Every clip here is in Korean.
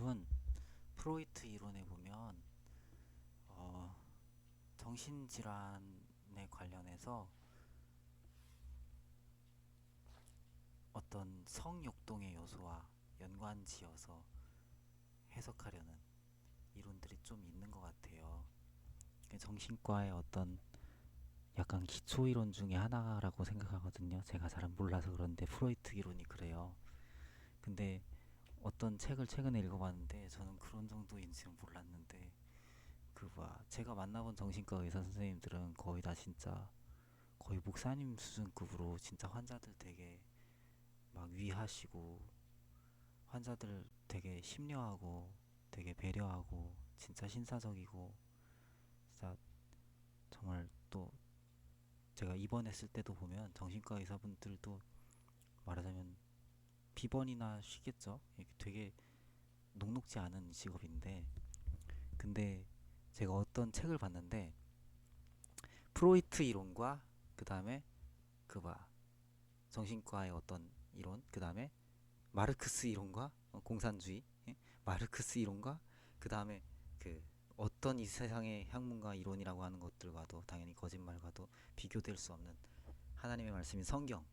여러분, 프로이트 이론에 보면 어, 정신질환에 관련해서 어떤 성욕동의 요소와 연관지어서 해석하려는 이론들이 좀 있는 것 같아요. 정신과의 어떤 약간 기초 이론 중에 하나라고 생각하거든요. 제가 잘 몰라서 그런데 프로이트 이론이 그래요. 근데 어떤 책을 최근에 읽어봤는데 저는 그런 정도인지는 몰랐는데 제가 만나본 정신과 의사 선생님들은 거의 다 진짜 거의 목사님 수준급으로 진짜 환자들 되게 막 위하시고 환자들 되게 심려하고 되게 배려하고 진짜 신사적이고 진짜 정말 또 제가 입원했을 때도 보면 정신과 의사분들도 말하자면 비번이나 쉬겠죠. 이게 되게 녹록지 않은 직업인데 근데 제가 어떤 책을 봤는데 프로이트 이론과 그 다음에 그봐 정신과의 어떤 이론 그 다음에 마르크스 이론과 공산주의, 예? 마르크스 이론과 그 다음에 그 어떤 이 세상의 학문과 이론이라고 하는 것들과도 당연히 거짓말과도 비교될 수 없는 하나님의 말씀인 성경,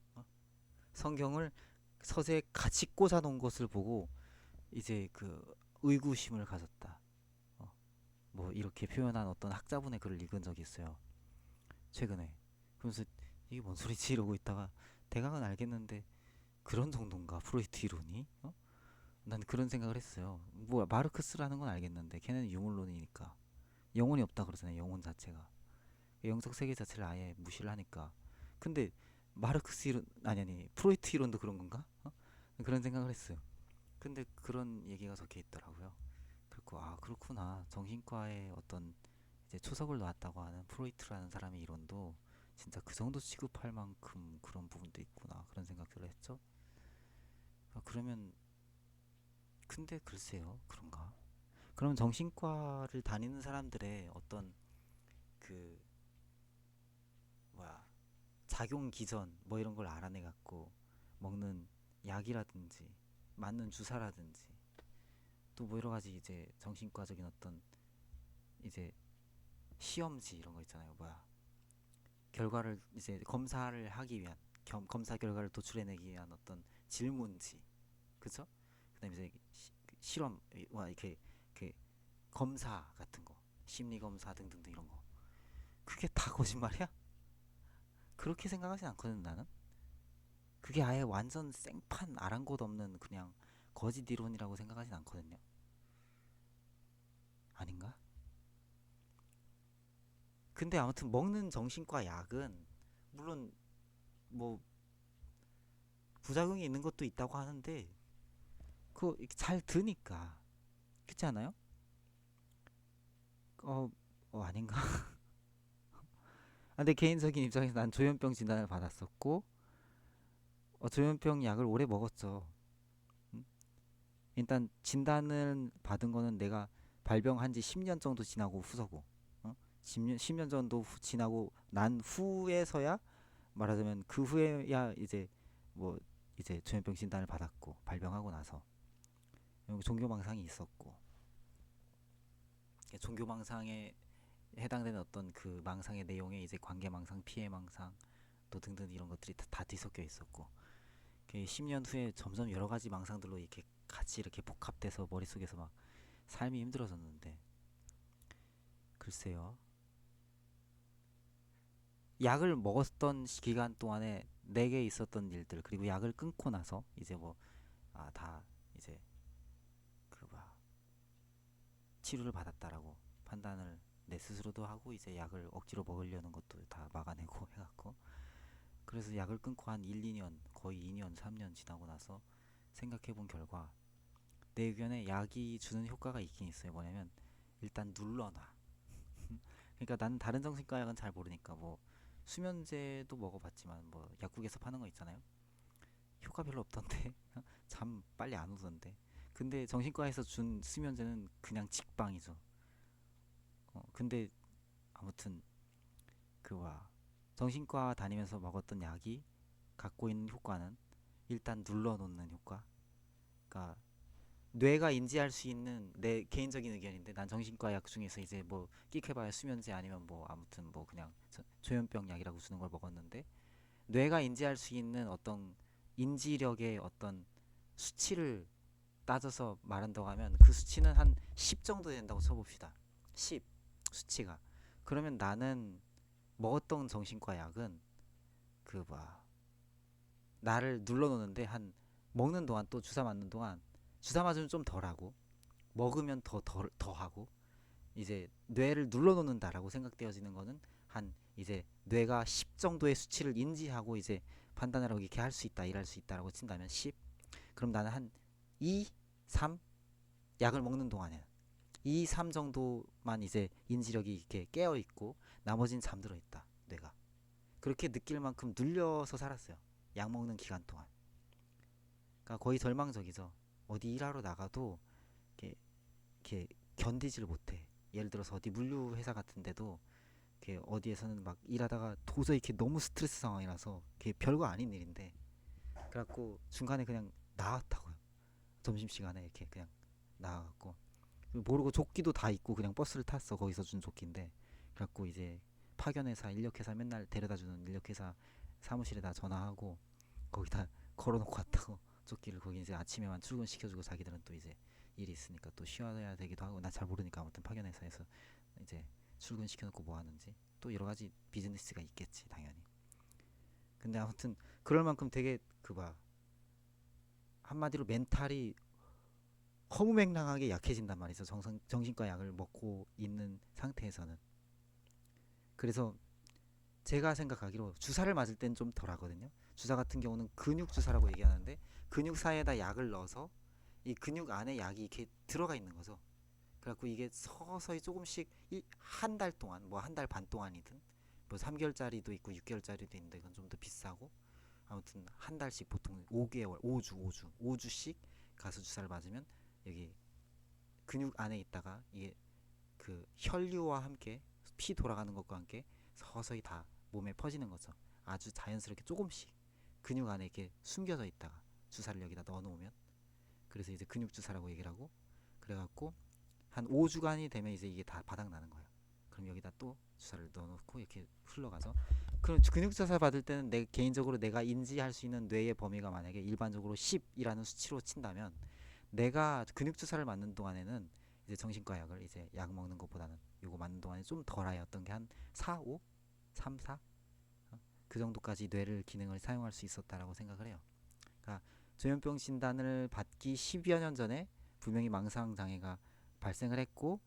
성경을 서재에 같이 꽂아 놓은 것을 보고 이제 그 의구심을 가졌다. 뭐 이렇게 표현한 어떤 학자분의 글을 읽은 적이 있어요. 최근에. 그래서 이게 뭔 소리지 이러고 있다가 대강은 알겠는데 그런 정도인가 프로이트 이론이? 난 그런 생각을 했어요. 뭐 마르크스라는 건 알겠는데 걔는 유물론이니까 영혼이 없다 그러잖아요. 영혼 자체가 영적 세계 자체를 아예 무시를 하니까. 근데 마르크스 이론 아니 프로이트 이론도 그런 건가? 그런 생각을 했어요. 근데 그런 얘기가 적혀 있더라고요. 그리고 아 그렇구나. 정신과의 어떤 이제 초석을 놨다고 하는 프로이트라는 사람의 이론도 진짜 그 정도 취급할 만큼 그런 부분도 있구나 그런 생각들을 했죠. 그러면 근데 글쎄요 그런가? 그럼 정신과를 다니는 사람들의 어떤 그 뭐야 작용 기전 뭐 이런 걸 알아내 갖고 먹는 약이라든지 맞는 주사라든지 또 뭐 여러 가지 이제 정신과적인 어떤 이제 시험지 이런 거 있잖아요. 결과를 이제 검사를 하기 위한 검사 결과를 도출해내기 위한 어떤 질문지, 그죠? 그다음에 이제 실험 이렇게 검사 같은 거, 심리 검사 등등등 이런 거. 그게 다 거짓말이야? 그렇게 생각하진 않거든 나는. 그게 아예 완전 생판 아랑곳 없는 그냥 거짓 이론이라고 생각하진 않거든요. 아닌가? 근데 아무튼 먹는 정신과 약은 물론 뭐 부작용이 있는 것도 있다고 하는데 그거 잘 드니까 그렇지 않아요? 어, 아닌가? 근데 개인적인 입장에서 난 조현병 진단을 받았었고 조현병 약을 오래 먹었죠. 음? 일단 진단을 받은 거는 내가 발병한 지 10년 정도 지나고 후서고 10년 정도 지나고 난 후에서야 말하자면 그 후에야 이제 뭐 이제 조현병 진단을 받았고 발병하고 나서 종교망상이 있었고 종교망상에 해당되는 어떤 그 망상의 내용에 이제 관계망상, 피해망상 또 등등 이런 것들이 다 뒤섞여 있었고 10년 후에 점점 여러 가지 망상들로 이렇게 같이 이렇게 복합돼서 머릿속에서 막 삶이 힘들어졌는데 글쎄요. 약을 먹었던 기간 동안에 내게 있었던 일들 그리고 약을 끊고 나서 이제 다 이제 그 치료를 받았다라고 판단을 내 스스로도 하고 이제 약을 억지로 먹으려는 것도 다 막아내고 해갖고 그래서 약을 끊고 한 1, 2년 거의 2년, 3년 지나고 나서 생각해 본 결과 내 의견에 약이 주는 효과가 있긴 있어요. 뭐냐면 일단 눌러놔. 그러니까 나는 다른 정신과 약은 잘 모르니까 뭐 수면제도 먹어봤지만 뭐 약국에서 파는 거 있잖아요. 효과 별로 없던데 잠 빨리 안 오던데. 근데 정신과에서 준 수면제는 그냥 직방이죠. 근데 아무튼 정신과 다니면서 먹었던 약이 갖고 있는 효과는 일단 눌러놓는 효과. 그러니까 뇌가 인지할 수 있는 내 개인적인 의견인데 난 정신과 약 중에서 이제 뭐 끽해봐야 수면제 아니면 뭐 아무튼 뭐 그냥 조현병 약이라고 주는 걸 먹었는데 뇌가 인지할 수 있는 어떤 인지력의 어떤 수치를 따져서 말한다고 하면 그 수치는 한 10 정도 된다고 쳐봅시다. 10 수치가. 그러면 나는 먹었던 정신과 약은 그 봐 나를 눌러놓는데 한 먹는 동안 또 주사 맞는 동안 주사 맞으면 좀 덜하고 먹으면 더 하고 이제 뇌를 눌러놓는다라고 생각되어지는 거는 한 이제 뇌가 10 정도의 수치를 인지하고 이제 판단을 하고 이렇게 할 수 있다 일할 수 있다라고 친다면 10 그럼 나는 한 2, 3 약을 먹는 동안에는 2, 3 정도만 이제 인지력이 이렇게 깨어 있고 나머지는 잠들어 있다 뇌가 그렇게 느낄 만큼 눌려서 살았어요 약 먹는 기간 동안 그러니까 거의 절망적이죠 어디 일하러 나가도 이렇게, 이렇게 견디지를 못해 예를 들어서 어디 물류 회사 같은데도 이렇게 어디에서는 막 일하다가 도저히 이렇게 너무 스트레스 상황이라서 이게 별거 아닌 일인데 그래갖고 중간에 그냥 나왔다고요 점심시간에 이렇게 그냥 나와갖고 모르고 조끼도 다 입고 그냥 버스를 탔어 거기서 준 조끼인데 그래갖고 이제 파견회사 인력회사 맨날 데려다주는 인력회사 사무실에다 전화하고 거기다 걸어놓고 왔다고 조끼를 거기 이제 아침에만 출근시켜주고 자기들은 또 이제 일이 있으니까 또 쉬어야 되기도 하고 나 잘 모르니까 아무튼 파견회사에서 이제 출근시켜놓고 뭐 하는지 또 여러 가지 비즈니스가 있겠지 당연히 근데 아무튼 그럴 만큼 되게 그봐 한마디로 멘탈이 허무맹랑하게 약해진단 말이죠 정신과 약을 먹고 있는 상태에서는 그래서 제가 생각하기로 주사를 맞을 땐 좀 덜하거든요 주사 같은 경우는 근육 주사라고 얘기하는데 근육 사이에다 약을 넣어서 이 근육 안에 약이 이렇게 들어가 있는 거죠 그래갖고 이게 서서히 조금씩 한 달 동안 뭐 한 달 반 동안이든 뭐 3개월짜리도 있고 6개월짜리도 있는데 그건 좀 더 비싸고 아무튼 한 달씩 보통 5개월 5주씩 가서 주사를 맞으면 여기 근육 안에 있다가 이게 그 혈류와 함께 피 돌아가는 것과 함께 서서히 다 몸에 퍼지는 거죠 아주 자연스럽게 조금씩 근육 안에 이렇게 숨겨져 있다가 주사를 여기다 넣어 놓으면 그래서 이제 근육 주사라고 얘기를 하고 그래갖고 한 5주간이 되면 이제 이게 다 바닥 나는 거예요 그럼 여기다 또 주사를 넣어놓고 이렇게 흘러가죠 그럼 근육 주사 받을 때는 내 개인적으로 내가 인지할 수 있는 뇌의 범위가 만약에 일반적으로 10이라는 수치로 친다면 내가 근육 주사를 맞는 동안에는 이제 정신과 약을 이제 약 먹는 것보다는 요거 맞는 동안에 좀 덜하였던 게 한 4, 5, 3, 4 그 정도까지 뇌를 기능을 사용할 수 있었다라고 생각을 해요. 그러니까 조현병 진단을 받기 10여 년 전에 분명히 망상 장애가 발생을 했고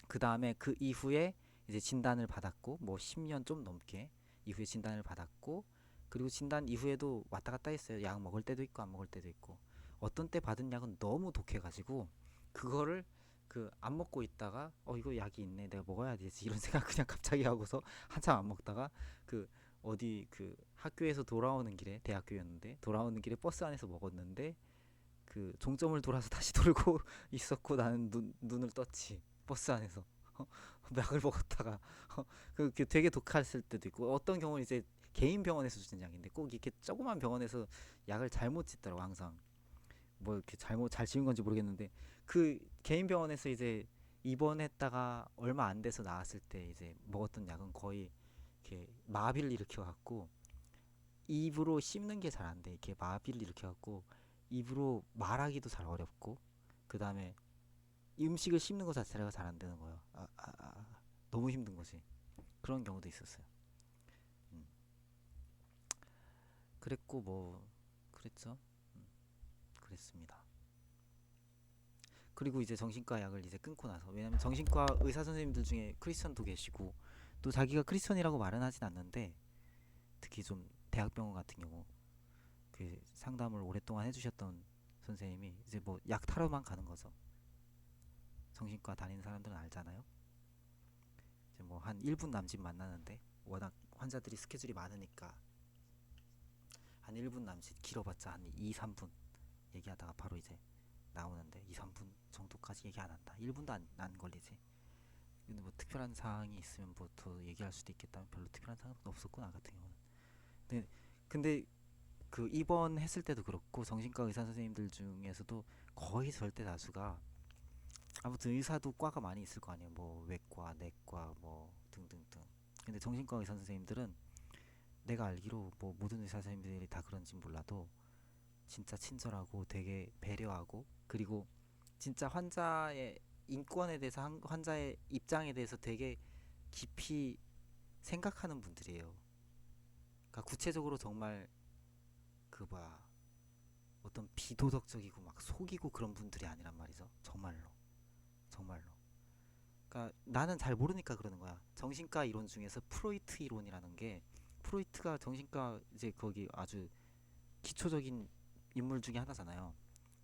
그 다음에 그 이후에 이제 진단을 받았고 뭐 10년 좀 넘게 이후에 진단을 받았고 그리고 진단 이후에도 왔다 갔다 했어요. 약 먹을 때도 있고 안 먹을 때도 있고 어떤 때 받은 약은 너무 독해가지고 그거를 그 안 먹고 있다가 이거 약이 있네 내가 먹어야 되지 이런 생각 그냥 갑자기 하고서 한참 안 먹다가 그 어디 그 학교에서 돌아오는 길에 대학교였는데 돌아오는 길에 버스 안에서 먹었는데 그 종점을 돌아서 다시 돌고 있었고 나는 눈을 떴지 버스 안에서 약을 먹었다가 그 되게 독했을 때도 있고 어떤 경우는 이제 개인 병원에서 주는 약인데 꼭 이렇게 조그만 병원에서 약을 잘못 짓더라고 항상 뭐 이렇게 잘못 잘 지은 건지 모르겠는데 그 개인 병원에서 이제 입원했다가 얼마 안 돼서 나왔을 때 이제 먹었던 약은 거의 이렇게 마비를 일으켜 갖고 입으로 씹는 게 잘 안 돼. 이렇게 마비를 일으켜 갖고 입으로 말하기도 잘 어렵고 그 다음에 음식을 씹는 것 자체가 잘 안 되는 거예요. 너무 힘든 거지. 그런 경우도 있었어요. 음. 그랬고 뭐 그랬죠. 그랬습니다. 그리고 이제 정신과 약을 이제 끊고 나서 왜냐면 정신과 의사 선생님들 중에 크리스천도 계시고 또 자기가 크리스천이라고 말은 하진 않는데 특히 좀 대학병원 같은 경우 그 상담을 오랫동안 해주셨던 선생님이 이제 뭐 약 타러만 가는 거죠. 정신과 다니는 사람들은 알잖아요. 이제 뭐 한 1분 남짓 만나는데 워낙 환자들이 스케줄이 많으니까 한 1분 남짓 길어봤자 한 2, 3분 얘기하다가 바로 이제 나오는데 2, 3분 정도까지 얘기 안 한다. 1분도 안 걸리지. 근데 뭐 특별한 사항이 있으면 뭐 더 얘기할 수도 있겠다면 별로 특별한 사항은 없었고 나 같은 경우는. 근데 그 입원했을 때도 그렇고 정신과 의사 선생님들 중에서도 거의 절대 다수가 아무튼 의사도 과가 많이 있을 거 아니에요. 뭐 외과, 내과 뭐 등등등. 근데 정신과 의사 선생님들은 내가 알기로 뭐 모든 의사 선생님들이 다 그런지 몰라도 진짜 친절하고 되게 배려하고 그리고 진짜 환자의 인권에 대해서 환자의 입장에 대해서 되게 깊이 생각하는 분들이에요. 그러니까 구체적으로 정말 그 뭐야 어떤 비도덕적이고 막 속이고 그런 분들이 아니란 말이죠. 정말로 정말로. 그러니까 나는 잘 모르니까 그러는 거야. 정신과 이론 중에서 프로이트 이론이라는 게 프로이트가 정신과 이제 거기 아주 기초적인 인물 중에 하나잖아요.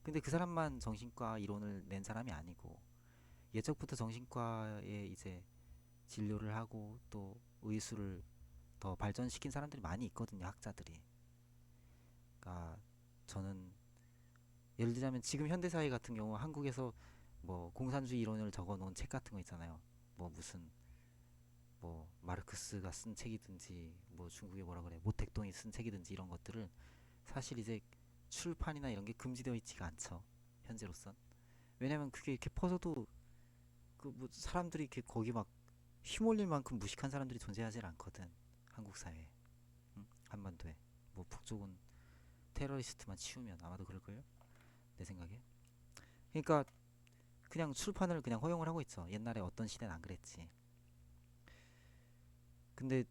근데 그 사람만 정신과 이론을 낸 사람이 아니고 예적부터 정신과에 이제 진료를 하고 또 의술을 더 발전시킨 사람들이 많이 있거든요, 학자들이. 그러니까 저는 예를 들자면 지금 현대사회 같은 경우 한국에서 뭐 공산주의 이론을 적어 놓은 책 같은 거 있잖아요. 뭐 무슨 뭐 마르크스가 쓴 책이든지 뭐 중국에 뭐라 그래 모택동이 쓴 책이든지 이런 것들을 사실 이제 출판이나 이런 게 금지되어 있지가 않죠. 현재로선. 왜냐면 그게 이렇게 퍼져도 그 뭐 사람들이 이렇게 거기 막 휘몰릴 만큼 무식한 사람들이 존재하지 않거든. 한국 사회에. 응? 한반도에. 뭐 북쪽은 테러리스트만 치우면 아마도 그럴걸요? 내 생각에. 그러니까 그냥 출판을 그냥 허용을 하고 있죠. 옛날에 어떤 시대는 안 그랬지. 근데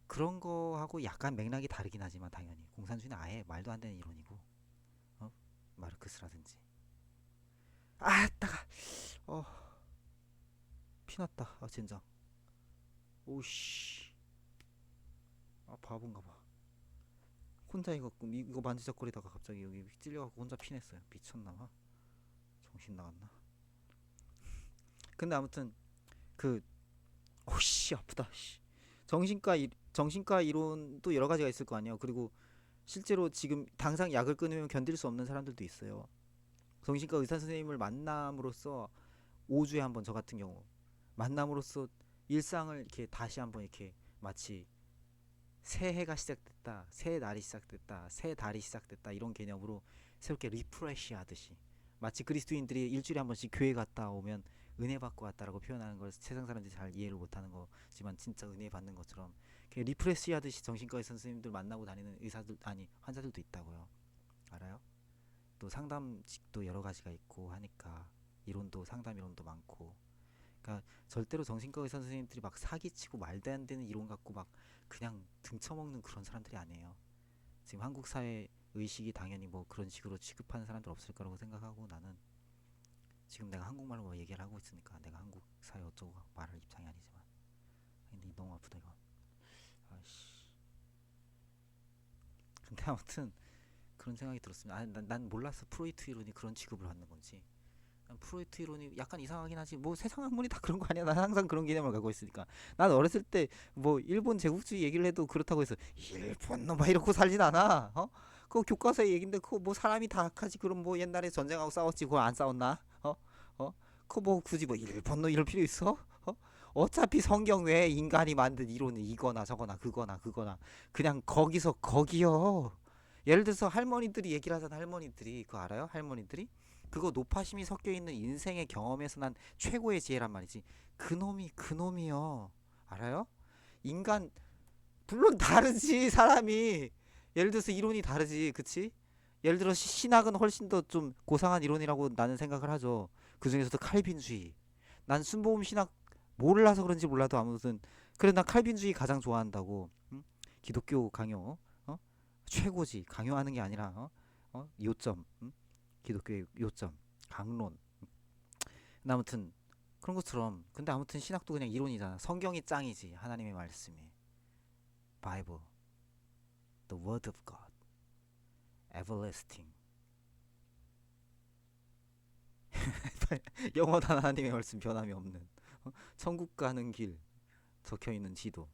그런 거하고 약간 맥락이 다르긴 하지만 당연히 공산주의는 아예 말도 안 되는 이론이고 어? 마르크스라든지 아 따가 어 피났다 아 젠장 오씨 아 바본가 봐 혼자 이거 만지작거리다가 갑자기 여기 찔려갖고 혼자 피냈어요 미쳤나봐 정신 나갔나 근데 아무튼 그 오씨 아프다 씨. 정신과 이론도 여러 가지가 있을 거 아니에요 그리고 실제로 지금 당장 약을 끊으면 견딜 수 없는 사람들도 있어요 정신과 의사 선생님을 만남으로써 5주에 한 번 저 같은 경우 만남으로써 일상을 이렇게 다시 한번 이렇게 마치 새해가 시작됐다, 새 날이 시작됐다, 새 달이 시작됐다 이런 개념으로 새롭게 리프레시 하듯이 마치 그리스도인들이 일주일에 한 번씩 교회 갔다 오면 은혜 받고 왔다라고 표현하는 걸 세상 사람들이 잘 이해를 못하는 거지만 진짜 은혜 받는 것처럼 리프레시 하듯이 정신과 의사 선생님들 만나고 다니는 의사들 아니 환자들도 있다고요. 알아요? 또 상담직도 여러 가지가 있고 하니까 이론도 상담 이론도 많고 그러니까 절대로 정신과 의사 선생님들이 막 사기치고 말도 안 되는 이론 갖고 막 그냥 등쳐먹는 그런 사람들이 아니에요. 지금 한국 사회 의식이 당연히 뭐 그런 식으로 취급하는 사람들 없을 거라고 생각하고 나는 지금 내가 한국말로 뭐 얘기를 하고 있으니까 내가 한국 사회 어쩌고 말할 입장이 아니지만 근데 너무 아프다 이거 아이씨 근데 아무튼 그런 생각이 들었습니다 난 몰랐어 프로이트 이론이 그런 취급을 받는 건지 프로이트 이론이 약간 이상하긴 하지 뭐 세상 학문이 다 그런 거 아니야 난 항상 그런 개념을 갖고 있으니까 난 어렸을 때 뭐 일본 제국주의 얘기를 해도 그렇다고 해서 일본 놈아 이러고 살진 않아 어? 그거 교과서의 얘긴데 그거 뭐 사람이 다 악하지 그럼 뭐 옛날에 전쟁하고 싸웠지 그거 안 싸웠나 어? 어? 그거 뭐 굳이 뭐 일본 놈 이럴 필요 있어? 어? 어차피 성경 외에 인간이 만든 이론은 이거나 저거나 그거나 그냥 거기서 거기요 예를 들어서 할머니들이 얘기를 하잖아 할머니들이 그거 알아요? 할머니들이 그거 노파심이 섞여 있는 인생의 경험에서 난 최고의 지혜란 말이지. 그놈이 그놈이요. 알아요? 인간 물론 다르지 사람이. 예를 들어서 이론이 다르지, 그치? 예를 들어 신학은 훨씬 더 좀 고상한 이론이라고 나는 생각을 하죠. 그 중에서도 칼빈주의. 난 순복음 신학 몰라서 그런지 몰라도 아무튼 그래 난 칼빈주의 가장 좋아한다고. 응? 기독교 강요, 어? 최고지. 강요하는 게 아니라 요점. 응? 기독교의 요점, 강론. 근데 아무튼 그런 것처럼 근데 아무튼 신학도 그냥 이론이잖아. 성경이 짱이지. 하나님의 말씀이. 바이블, the word of God, everlasting. 영원한 하나님의 말씀 변함이 없는 천국 가는 길 적혀 있는 지도.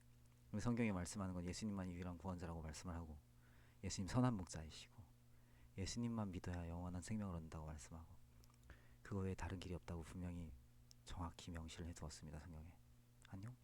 성경에 말씀하는 건 예수님만이 유일한 구원자라고 말씀을 하고 예수님 선한 목자이시고 예수님만 믿어야 영원한 생명을 얻는다고 말씀하고 그거 외에 다른 길이 없다고 분명히 정확히 명시를 해두었습니다. 성경에. 안녕.